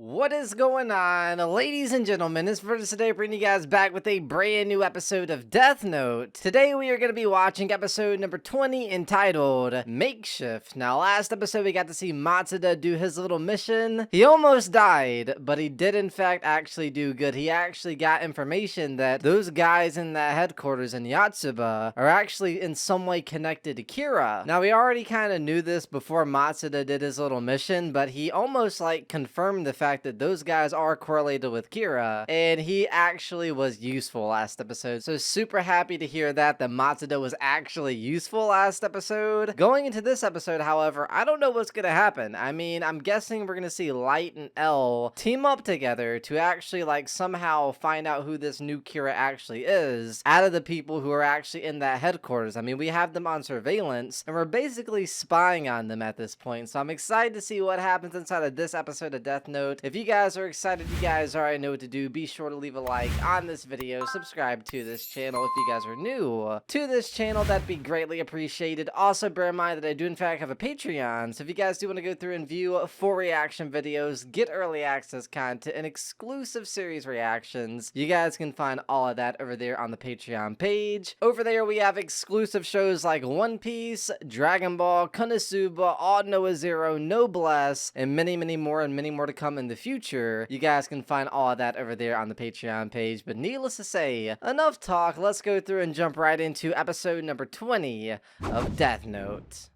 What is going on, ladies and gentlemen? It's Virtus today, bringing you guys back with a brand new episode of Death Note. Today we are going to be watching episode number 20 entitled Makeshift. Now, last episode we got to see Matsuda do his little mission. He almost died, but he did in fact actually do good. He actually got information that those guys in that headquarters in Yotsuba are actually in some way connected to Kira. Now, we already kind of knew this before Matsuda did his little mission, but he almost like confirmed the fact that those guys are correlated with Kira, and he actually was useful last episode. So super happy to hear that Matsuda was actually useful last episode. Going into this episode, however, I don't know what's gonna happen. I mean, I'm guessing we're gonna see Light and L team up together to actually like somehow find out who this new Kira actually is out of the people who are actually in that headquarters. I mean, we have them on surveillance and we're basically spying on them at this point. So I'm excited to see what happens inside of this episode of Death Note. If you guys are excited, you guys already know what to do. Be sure to leave a like on this video, subscribe to this channel if you guys are new to this channel. That'd be greatly appreciated. Also, bear in mind that I do in fact have a Patreon, so if you guys do want to go through and view full reaction videos, get early access content, and exclusive series reactions, you guys can find all of that over there on the Patreon page. Over there, we have exclusive shows like One Piece, Dragon Ball, Konosuba, All Noah Zero, Noblesse, and many more to come in the future. You guys can find all of that over there on the Patreon page. But needless to say, enough talk. Let's go through and jump right into episode number 20 of Death Note.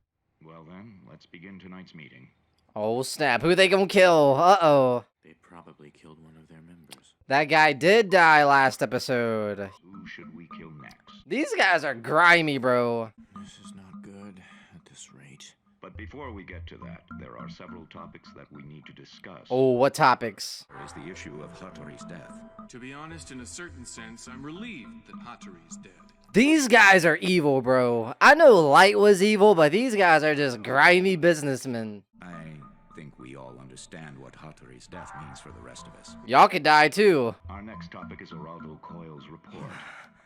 Well then, let's begin tonight's meeting. Oh snap, who they gonna kill? Uh-oh. They probably killed one of their members. That guy did die last episode. Who should we kill next? These guys are grimy, bro. This is not good at this rate. But before we get to that, there are several topics that we need to discuss. Oh, what topics? There is the issue of Hattori's death. To be honest, in a certain sense, I'm relieved that Hattori's dead. These guys are evil, bro. I know Light was evil, but these guys are just grimy businessmen. I think we all understand what Hattori's death means for the rest of us. Y'all could die too. Our next topic is Geraldo Coyle's report.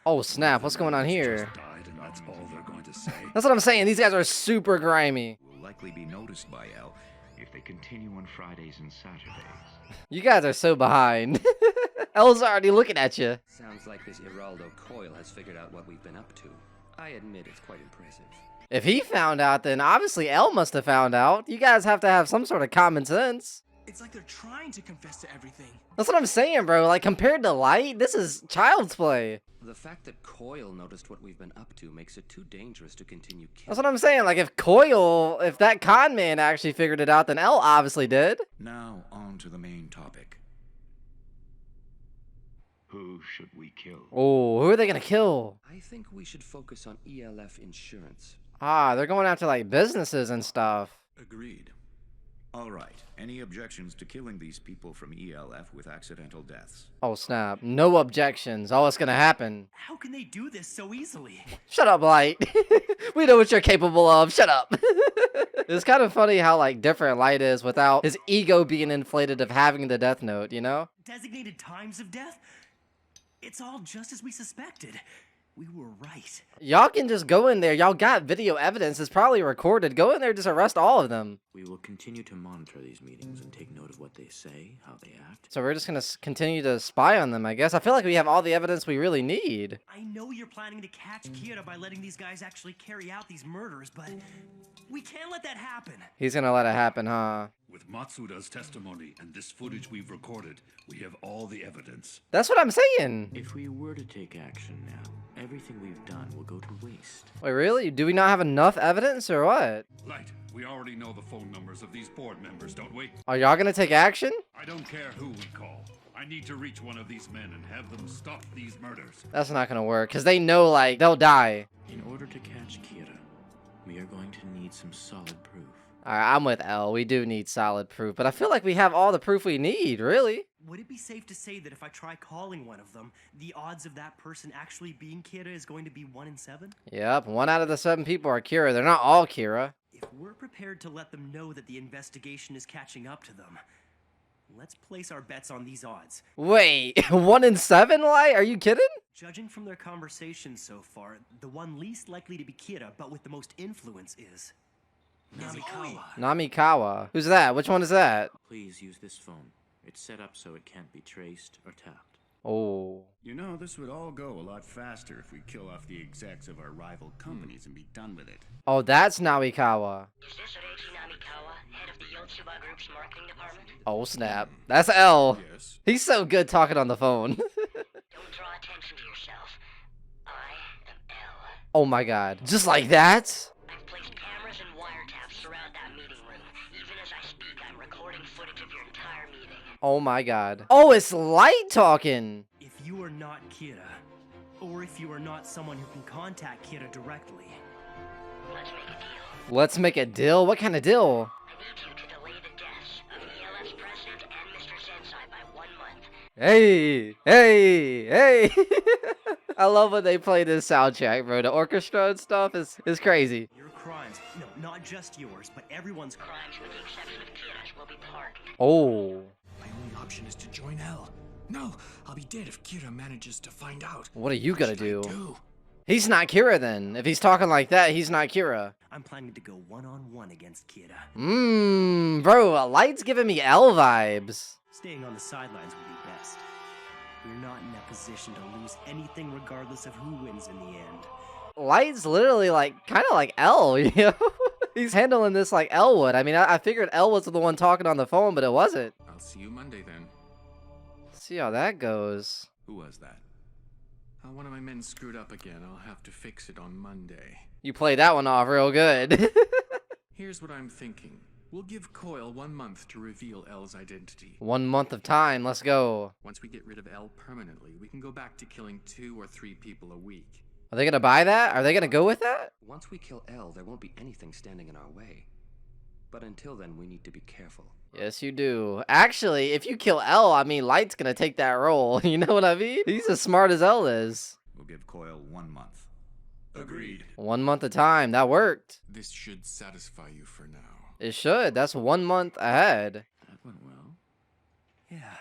Oh snap, what's going on here? Died, and that's all they're going to say. That's what I'm saying, these guys are super grimy. Will likely be noticed by L if they continue on Fridays and Saturdays. You guys are so behind. L's already looking at you. Sounds like this Geraldo Coyle has figured out what we've been up to. I admit it's quite impressive. If he found out, then obviously L must have found out. You guys have to have some sort of common sense. It's like they're trying to confess to everything. That's what I'm saying, bro. Like, compared to Light, this is child's play. The fact that Coyle noticed what we've been up to makes it too dangerous to continue killing. That's what I'm saying. Like, if that con man actually figured it out, then L obviously did. Now, on to the main topic. Who should we kill? Oh, who are they gonna kill? I think we should focus on ELF insurance. Ah, they're going after, like, businesses and stuff. Agreed. All right. Any objections to killing these people from ELF with accidental deaths? Oh, snap. No objections. Oh, what's gonna happen? How can they do this so easily? Shut up, Light. We know what you're capable of. Shut up. It's kind of funny how, like, different Light is without his ego being inflated of having the Death Note, you know? Designated times of death? It's all just as we suspected. We were right. Y'all can just go in there. Y'all got video evidence. It's probably recorded. Go in there, just arrest all of them. We will continue to monitor these meetings and take note of what they say, how they act. So we're just gonna continue to spy on them, I guess. I feel like we have all the evidence we really need. I know you're planning to catch Kira by letting these guys actually carry out these murders, but we can't let that happen. He's gonna let it happen, huh? With Matsuda's testimony and this footage we've recorded, we have all the evidence. That's what I'm saying. If we were to take action now, everything we've done will go to waste. Wait, really? Do we not have enough evidence or what? Light, we already know the phone numbers of these board members, don't we? Are y'all gonna take action? I don't care who we call. I need to reach one of these men and have them stop these murders. That's not gonna work, because they know, like, they'll die. In order to catch Kira, we are going to need some solid proof. Alright, I'm with L. We do need solid proof, but I feel like we have all the proof we need, really. Would it be safe to say that if I try calling one of them, the odds of that person actually being Kira is going to be 1 in 7? Yep, 1 out of the 7 people are Kira. They're not all Kira. If we're prepared to let them know that the investigation is catching up to them, let's place our bets on these odds. Wait, 1 in 7, Light? Are you kidding? Judging from their conversation so far, the one least likely to be Kira, but with the most influence is Namikawa. Namikawa. Who's that? Which one is that? Please use this phone. It's set up so it can't be traced or tapped. Oh. You know, this would all go a lot faster if we kill off the execs of our rival companies and be done with it. Oh, that's Nawikawa. Is this Reiji Namikawa, head of the Yotsuba Group's marketing department? Oh, snap. That's L. Yes. He's so good talking on the phone. Don't draw attention to yourself. I am L. Oh my god. Just like that? I've placed cameras and wiretaps throughout that meeting room. Even as I speak, I'm recording footage of your entire meeting. Oh my god. Oh, it's Light talking. If you are not Kira, or if you are not someone who can contact Kira directly, Let's make a deal. Let's make a deal? What kind of deal? I need you to delay the deaths of ELF's president and Mr. Sensei by 1 month. Hey, hey, hey. I love when they play this soundtrack, bro. The orchestra and stuff is crazy. your crimes, no, not just yours, but everyone's Crimes, with the exception of Kira's, will be pardoned. Oh. My only option is to join L. No, I'll be dead if Kira manages to find out. What are you What gonna should I do? He's not Kira then. If he's talking like that, he's not Kira. I'm planning to go one-on-one against Kira. Bro, Light's giving me L vibes. Staying on the sidelines would be best. We're not in a position to lose anything regardless of who wins in the end. Light's literally like, kind of like L, you know? He's handling this like L would. I mean, I figured L was the one talking on the phone, but it wasn't. I'll see you Monday then. See how that goes. Who was that? One of my men screwed up again. I'll have to fix it on Monday. You played that one off real good. Here's what I'm thinking. We'll give Coil 1 month to reveal L's identity. 1 month of time, let's go. Once we get rid of L permanently, we can go back to killing 2 or 3 people a week. Are they gonna buy that? Are they gonna go with that? Once we kill L, there won't be anything standing in our way. But until then, we need to be careful. Yes, you do. Actually, if you kill L, I mean, Light's gonna take that role. You know what I mean? He's as smart as L is. We'll give Coil 1 month. Agreed. 1 month of time. That worked. This should satisfy you for now. It should. That's 1 month ahead. That went well. Yeah.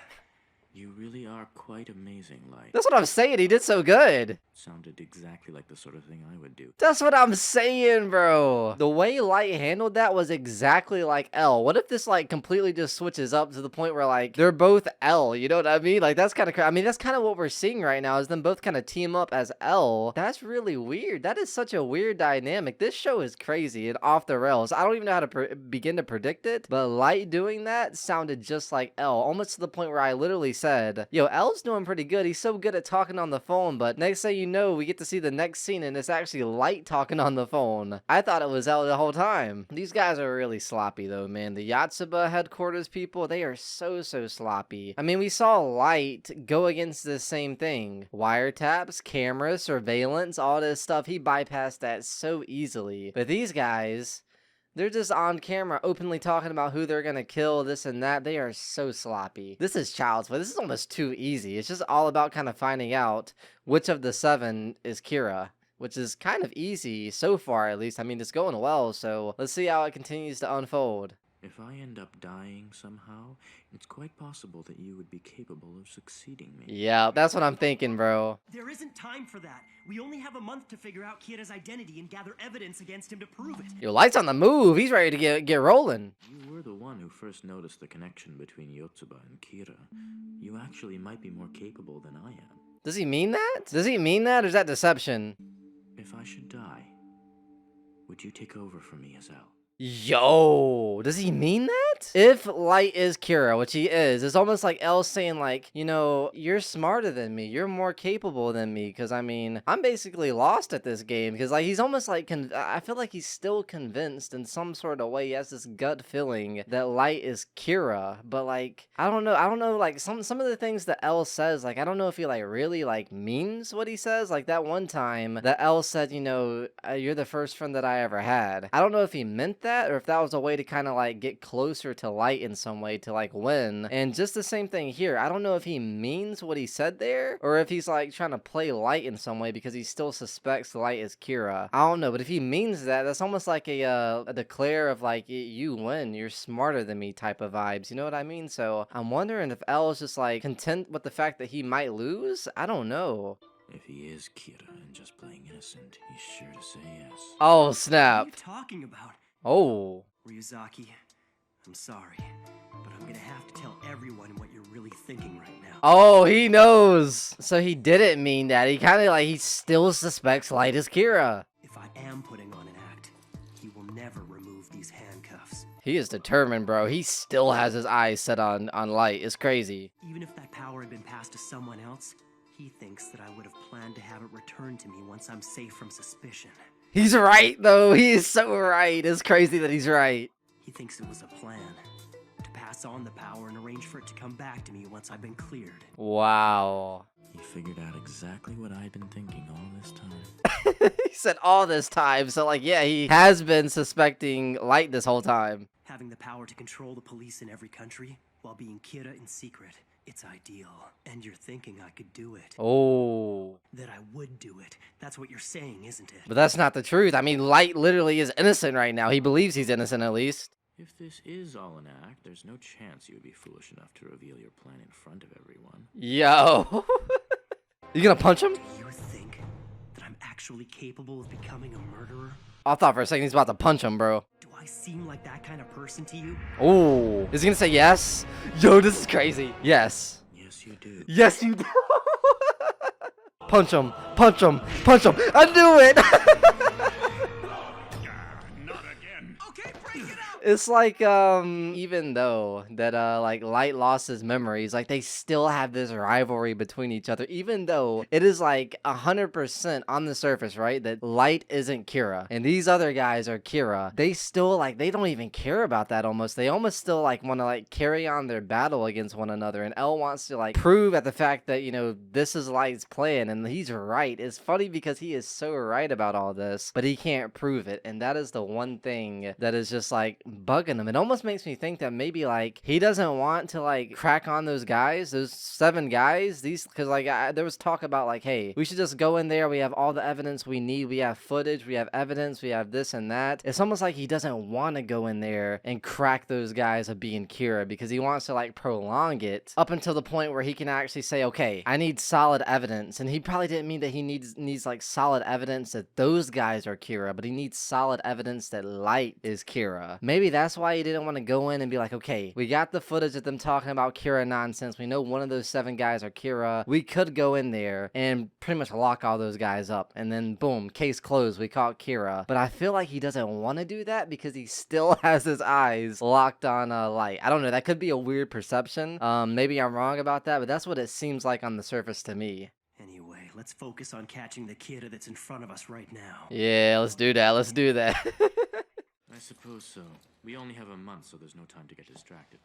You really are quite amazing, Light. That's what I'm saying. He did so good. Sounded exactly like the sort of thing I would do. That's what I'm saying, bro. The way Light handled that was exactly like L. What if this, like, completely just switches up to the point where, like, they're both L? You know what I mean? Like, that's kind of I mean, that's kind of what we're seeing right now is them both kind of team up as L. That's really weird. That is such a weird dynamic. This show is crazy and off the rails. I don't even know how to begin to predict it, but Light doing that sounded just like L, almost to the point where I literally said, yo, L's doing pretty good. He's so good at talking on the phone, but next thing you know, we get to see the next scene and it's actually Light talking on the phone. I thought it was L the whole time. These guys are really sloppy though, man. The Yotsuba headquarters people, they are so sloppy. I mean, we saw Light go against the same thing. Wiretaps, cameras, surveillance, all this stuff. He bypassed that so easily. But these guys, they're just on camera openly talking about who they're gonna kill, this and that. They are so sloppy. This is child's play. This is almost too easy. It's just all about kind of finding out which of the 7 is Kira, which is kind of easy so far, at least. I mean, it's going well, so let's see how it continues to unfold. If I end up dying somehow, it's quite possible that you would be capable of succeeding me. Yeah, that's what I'm thinking, bro. There isn't time for that. We only have a month to figure out Kira's identity and gather evidence against him to prove it. Yo, Light's on the move. He's ready to get rolling. You were the one who first noticed the connection between Yotsuba and Kira. You actually might be more capable than I am. Does he mean that? Does he mean that, or is that deception? If I should die, would you take over for me as L? Yo, does he mean that? If Light is Kira, which he is, it's almost like L saying like, you know, you're smarter than me, you're more capable than me, because I mean, I'm basically lost at this game, because like he's almost like, I feel like he's still convinced in some sort of way. He has this gut feeling that Light is Kira, but like, I don't know, like some of the things that L says, like I don't know if he like really like means what he says. Like that one time that L said, you know, you're the first friend that I ever had. I don't know if he meant that or if that was a way to kind of like get closer to Light in some way to like win. And just the same thing here. I don't know if he means what he said there or if he's like trying to play Light in some way because he still suspects Light is Kira. I don't know, but if he means that, that's almost like a declare of like you win, you're smarter than me type of vibes. You know what I mean? So I'm wondering if L is just like content with the fact that he might lose. I don't know. If he is Kira and just playing innocent, he's sure to say yes. Oh What are snap. you talking about? Oh. Ryuzaki, I'm sorry, but I'm gonna have to tell everyone what you're thinking right now. Oh, he knows. So he didn't mean that. He kind of like, he still suspects Light is Kira. If I am putting on an act, he will never remove these handcuffs. He is determined, bro. He still has his eyes set on Light. It's crazy. Even if that power had been passed to someone else, he thinks that I would have planned to have it returned to me once I'm safe from suspicion. He's right, though. He is so right. It's crazy that he's right. He thinks it was a plan to pass on the power and arrange for it to come back to me once I've been cleared. Wow. He figured out exactly what I'd been thinking all this time. He said all this time. So, like, yeah, he has been suspecting Light this whole time. Having the power to control the police in every country while being Kira in secret, it's ideal. And you're thinking I could do it. Oh. That I would do it. That's what you're saying, isn't it? But that's not the truth. I mean, Light literally is innocent right now. He believes he's innocent, at least. If this is all an act, there's no chance you would be foolish enough to reveal your plan in front of everyone. Yo. You gonna punch him? Do you think that I'm actually capable of becoming a murderer? I thought for a second he's about to punch him, bro. Do I seem like that kind of person to you? Oh. Is he gonna say yes? Yo, this is crazy. Yes. Yes, you do. Yes, you do. Punch him. Punch him. Punch him. I knew it. Not again. Okay, break it up! It's like, even though that, like, Light lost his memories, like, they still have this rivalry between each other, even though it is, like, 100% on the surface, right, that Light isn't Kira, and these other guys are Kira. They still, like, they don't even care about that almost. They almost still, like, want to, like, carry on their battle against one another, and Elle wants to, like, prove at the fact that, you know, this is Light's plan, and he's right. It's funny because he is so right about all this, but he can't prove it, and that is the one thing that is just, like, bugging him. It almost makes me think that maybe, like, he doesn't want to, like, crack on those guys, those 7 guys, because, like, there was talk about, like, hey, we should just go in there, we have all the evidence we need, we have footage, we have evidence, we have this and that. It's almost like he doesn't want to go in there and crack those guys of being Kira, because he wants to, like, prolong it up until the point where he can actually say, okay, I need solid evidence. And he probably didn't mean that he needs like solid evidence that those guys are Kira, but he needs solid evidence that Light is Kira. Maybe that's why he didn't want to go in and be like, okay, we got the footage of them talking about Kira nonsense. We know one of those 7 guys are Kira. We could go in there and pretty much lock all those guys up. And then boom, case closed. We caught Kira. But I feel like he doesn't want to do that because he still has his eyes locked on Light. I don't know. That could be a weird perception. Maybe I'm wrong about that, but that's what it seems like on the surface to me. Anyway, let's focus on catching the Kira that's in front of us right now. Yeah, let's do that. Let's do that. I suppose so. We only have a month, so there's no time to get distracted.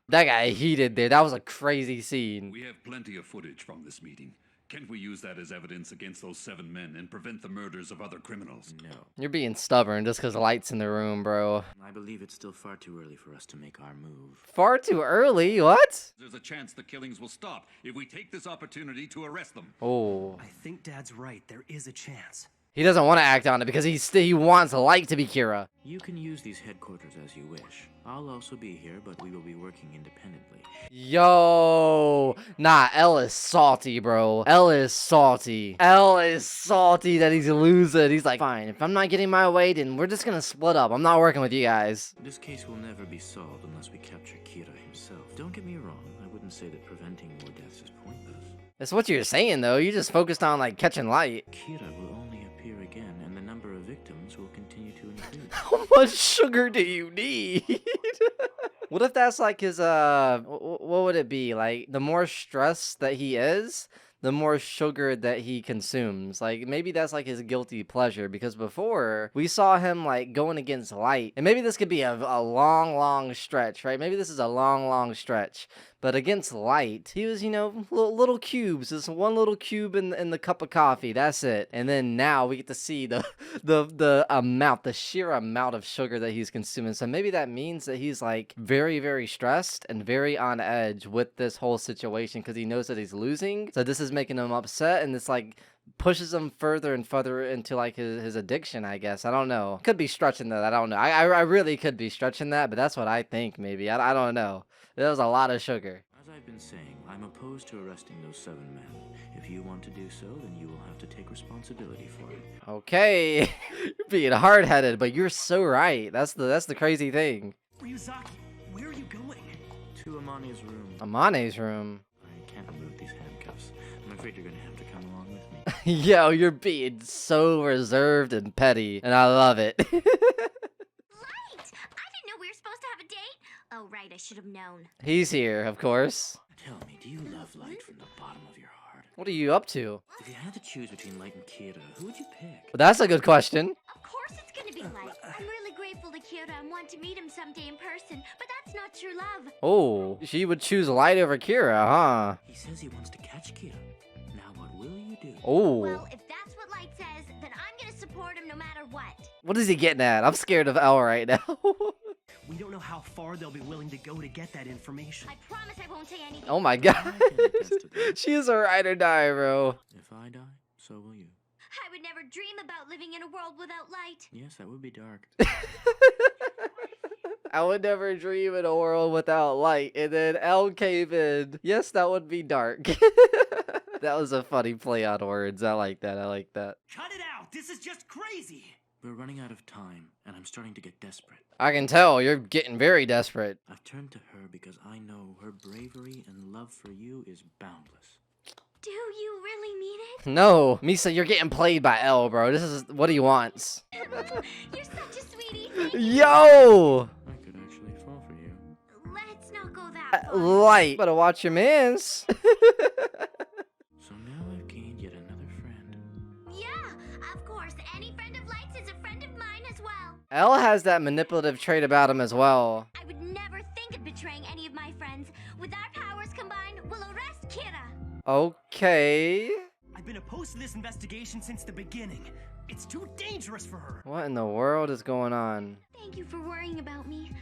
That guy heated there. That was a crazy scene. We have plenty of footage from this meeting. Can't we use that as evidence against those 7 men and prevent the murders of other criminals? No. You're being stubborn just because Light's in the room, bro. I believe it's still far too early for us to make our move. Far too early? What? There's a chance the killings will stop if we take this opportunity to arrest them. Oh. I think Dad's right. There is a chance. He doesn't want to act on it because he wants Light to be Kira. You can use these headquarters as you wish. I'll also be here, but we will be working independently. Yo. Nah, Elle is salty, bro. Elle is salty. Elle is salty that he's losing. He's like, fine, if I'm not getting my way, then we're just gonna split up. I'm not working with you guys. This case will never be solved unless we capture Kira himself. Don't get me wrong, I wouldn't say that preventing more deaths is pointless. That's what you're saying, though. You just focused on, like, catching Light. Kira will only appear again, and the number of victims will continue to increase. How much sugar do you need? What if that's like his, what would it be? Like, the more stressed that he is, the more sugar that he consumes. Like, maybe that's like his guilty pleasure, because before we saw him like going against Light, and maybe this could be a long stretch, right? Maybe this is a long stretch. But against Light, he was, you know, little cubes. Just one little cube in the cup of coffee. That's it. And then now we get to see the sheer amount of sugar that he's consuming. So maybe that means that he's like very stressed and very on edge with this whole situation because he knows that he's losing. So this is making him upset, and it's like pushes him further and further into like his addiction, I guess. I don't know. Could be stretching that. I don't know. I really could be stretching that, but that's what I think maybe. I don't know. There was a lot of sugar. As I've been saying, I'm opposed to arresting those 7 men. If you want to do so, then you will have to take responsibility for it. Okay. You're being hard-headed, but you're so right. That's the crazy thing. Ryuzaki, where are you going? To a Amane's room. Amane's room? I can't remove these handcuffs. I'm afraid you're gonna have to come along with me. Yo, you're being so reserved and petty, and I love it. Light! I didn't know we were supposed to have a date. Oh, right, I should have known. He's here, of course. Tell me, do you love Light from the bottom of your heart? What are you up to? If you had to choose between Light and Kira, who would you pick? Well, that's a good question. Of course it's gonna be Light. I'm really grateful to Kira and want to meet him someday in person, but that's not true love. Oh, she would choose Light over Kira, huh? He says he wants to catch Kira. Now what will you do? Oh. Well, if that's what Light says, then I'm gonna support him no matter what. What is he getting at? I'm scared of Elle right now. We don't know how far they'll be willing to go to get that information. I promise I won't say anything. Oh my god. She is a ride or die, bro. If I die, so will you. I would never dream about living in a world without Light. Yes, that would be dark. I would never dream in a world without Light. And then Elle came in. Yes, that would be dark. That was a funny play on words. I like that. I like that. Cut it out! This is just crazy! We're running out of time, and I'm starting to get desperate. I can tell. You're getting very desperate. I've turned to her because I know her bravery and love for you is boundless. Do you really mean it? No. Misa, you're getting played by Elle, bro. This is what he wants. You're such a sweetie. Thank you. Yo! I could actually fall for you. Let's not go that far. Light. Better watch your mans. So now I've gained yet another friend. Yeah, of course. Any friend of Light's is a friend of mine as well. Elle has that manipulative trait about him as well. I would never think of betraying any of my friends. With our powers combined, we'll arrest Kira. Okay. I've been opposed to this investigation since the beginning. It's too dangerous for her. What in the world is going on? Thank you for worrying about me.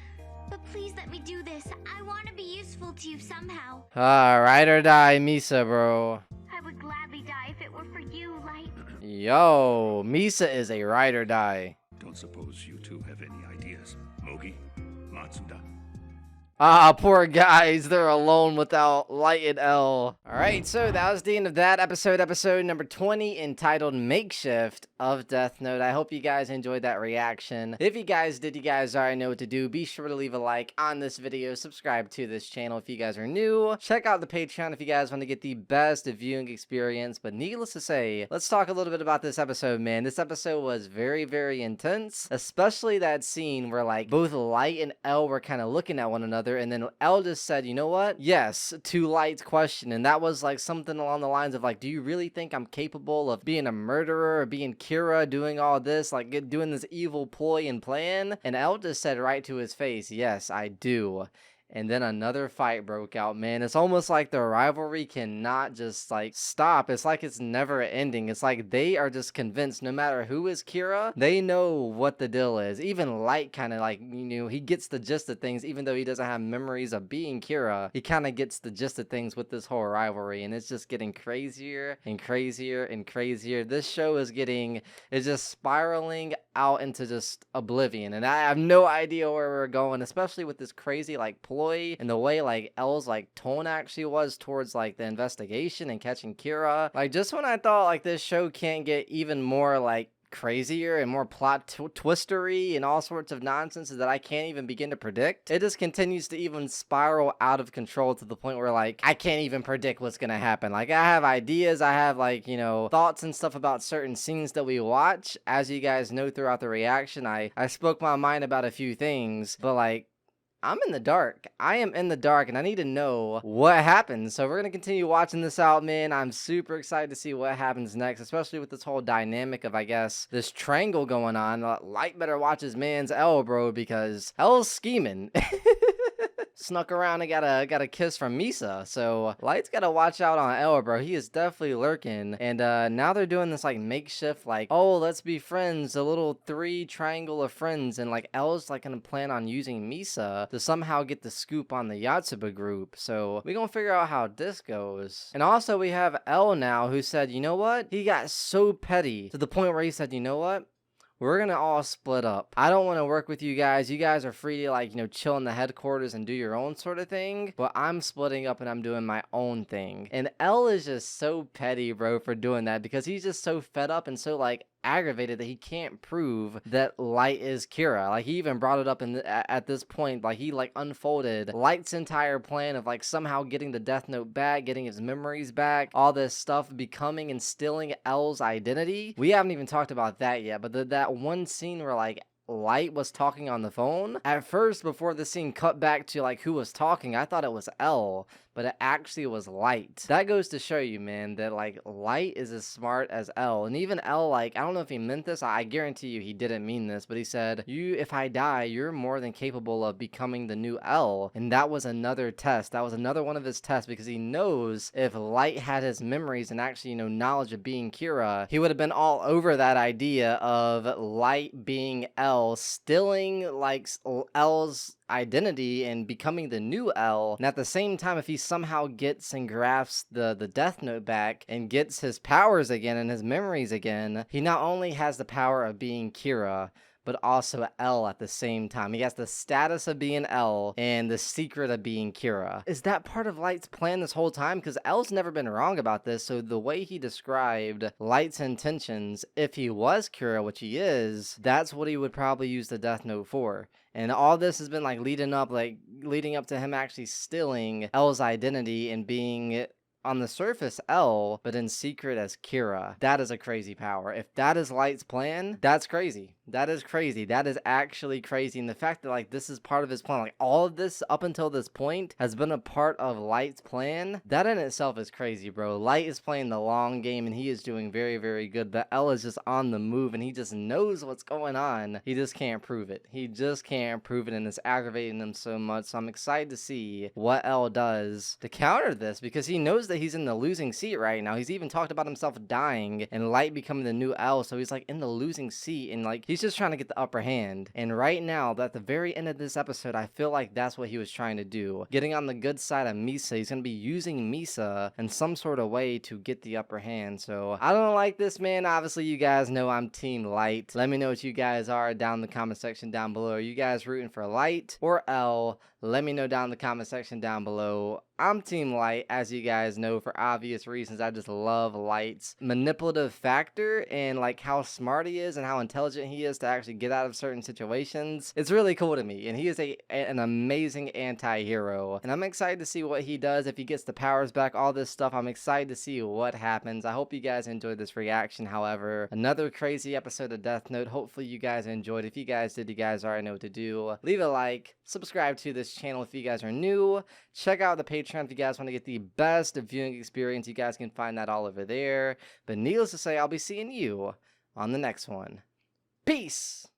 But please let me do this. I want to be useful to you somehow. Ride or die, Misa, bro. I would gladly die if it were for you, Light. Yo, Misa is a ride or die. Don't suppose you two have any ideas. Mogi? Matsuda? Ah, poor guys. They're alone without Light and Elle. Alright, so that was the end of that episode number 20, entitled Makeshift of Death Note. I hope you guys enjoyed that reaction. If you guys did, you guys already know what to do. Be sure to leave a like on this video. Subscribe to this channel if you guys are new. Check out the Patreon if you guys want to get the best viewing experience. But needless to say, let's talk a little bit about this episode, man. This episode was very, very intense. Especially that scene where, like, both Light and Elle were kind of looking at one another. And then Elle just said, you know what? Yes, to Light's question. And that was like something along the lines of like, do you really think I'm capable of being a murderer or being Kira, doing all this, like doing this evil ploy and plan? And Elle just said right to his face, yes, I do. And then another fight broke out, man. It's almost like the rivalry cannot just, like, stop. It's like it's never ending. It's like they are just convinced no matter who is Kira, they know what the deal is. Even Light kind of, like, you know, he gets the gist of things, even though he doesn't have memories of being Kira. He kind of gets the gist of things with this whole rivalry, and it's just getting crazier and crazier and crazier. This show is just spiraling out into just oblivion, and I have no idea where we're going, especially with this crazy, like, ploy and the way like Elle's like tone actually was towards like the investigation and catching Kira. Like, just when I thought like this show can't get even more like crazier and more plot twistery and all sorts of nonsense that I can't even begin to predict, it just continues to even spiral out of control to the point where like I can't even predict what's gonna happen. Like, I have ideas, I have like, you know, thoughts and stuff about certain scenes that we watch. As you guys know throughout the reaction, I spoke my mind about a few things, but like I'm in the dark. I am in the dark, and I need to know what happens. So we're going to continue watching this out, man. I'm super excited to see what happens next, especially with this whole dynamic of, I guess, this triangle going on. Light better watch his man's Elle, bro, because Elle's scheming. Snuck around and got a kiss from Misa. So Light's gotta watch out on Elle, bro. He is definitely lurking. And now they're doing this like makeshift, like, oh, let's be friends, a little 3 triangle of friends. And like Elle's like gonna plan on using Misa to somehow get the scoop on the Yotsuba group. So we gonna figure out how this goes. And also we have Elle now, who said, you know what? He got so petty to the point where he said, you know what? We're gonna all split up. I don't want to work with you guys. You guys are free to, like, you know, chill in the headquarters and do your own sort of thing. But I'm splitting up and I'm doing my own thing. And Elle is just so petty, bro, for doing that, because he's just so fed up and so, like, aggravated that he can't prove that Light is Kira. Like, he even brought it up at this point. Like, he like unfolded Light's entire plan of like somehow getting the Death Note back, getting his memories back, all this stuff, becoming and stealing L's identity. We haven't even talked about that yet, but that one scene where like Light was talking on the phone. At first, before the scene cut back to like who was talking, I thought it was L, but it actually was Light. That goes to show you, man, that like Light is as smart as L. And even L, like, I don't know if he meant this. I guarantee you he didn't mean this, but he said, if I die, you're more than capable of becoming the new L. And that was another test. That was another one of his tests, because he knows if Light had his memories and actually, you know, knowledge of being Kira, he would have been all over that idea of Light being L, stealing like L's identity and becoming the new L. And at the same time, if he somehow gets and grasps the Death Note back and gets his powers again and his memories again, he not only has the power of being Kira, but also L at the same time. He has the status of being L and the secret of being Kira. Is that part of Light's plan this whole time? Because L's never been wrong about this, so the way he described Light's intentions, if he was Kira, which he is, that's what he would probably use the Death Note for. And all this has been like leading up to him actually stealing L's identity and being on the surface L, but in secret as Kira. That is a crazy power. If that is Light's plan, that's crazy. That is crazy. That is actually crazy. And the fact that like this is part of his plan, like all of this up until this point has been a part of Light's plan, that in itself is crazy, bro. Light is playing the long game and he is doing very, very good, but L is just on the move and he just knows what's going on. He just can't prove it. He just can't prove it, and it's aggravating him so much. So I'm excited to see what L does to counter this, because he knows that he's in the losing seat right now. He's even talked about himself dying and Light becoming the new L, so he's like in the losing seat and like he's just trying to get the upper hand. And right now, at the very end of this episode, I feel like that's what he was trying to do. Getting on the good side of Misa. He's gonna be using Misa in some sort of way to get the upper hand. So I don't like this, man. Obviously, you guys know I'm Team Light. Let me know what you guys are down in the comment section down below. Are you guys rooting for Light or L? Let me know down in the comment section down below. I'm Team Light, as you guys know, for obvious reasons. I just love Light's manipulative factor and like how smart he is and how intelligent he is to actually get out of certain situations. It's really cool to me, and he is an amazing anti-hero. And I'm excited to see what he does if he gets the powers back, all this stuff. I'm excited to see what happens. I hope you guys enjoyed this reaction. However, another crazy episode of Death Note. Hopefully you guys enjoyed. If you guys did, you guys already know what to do. Leave a like, subscribe to this channel if you guys are new. Check out the Patreon if you guys want to get the best viewing experience. You guys can find that all over there. But needless to say, I'll be seeing you on the next one. Peace!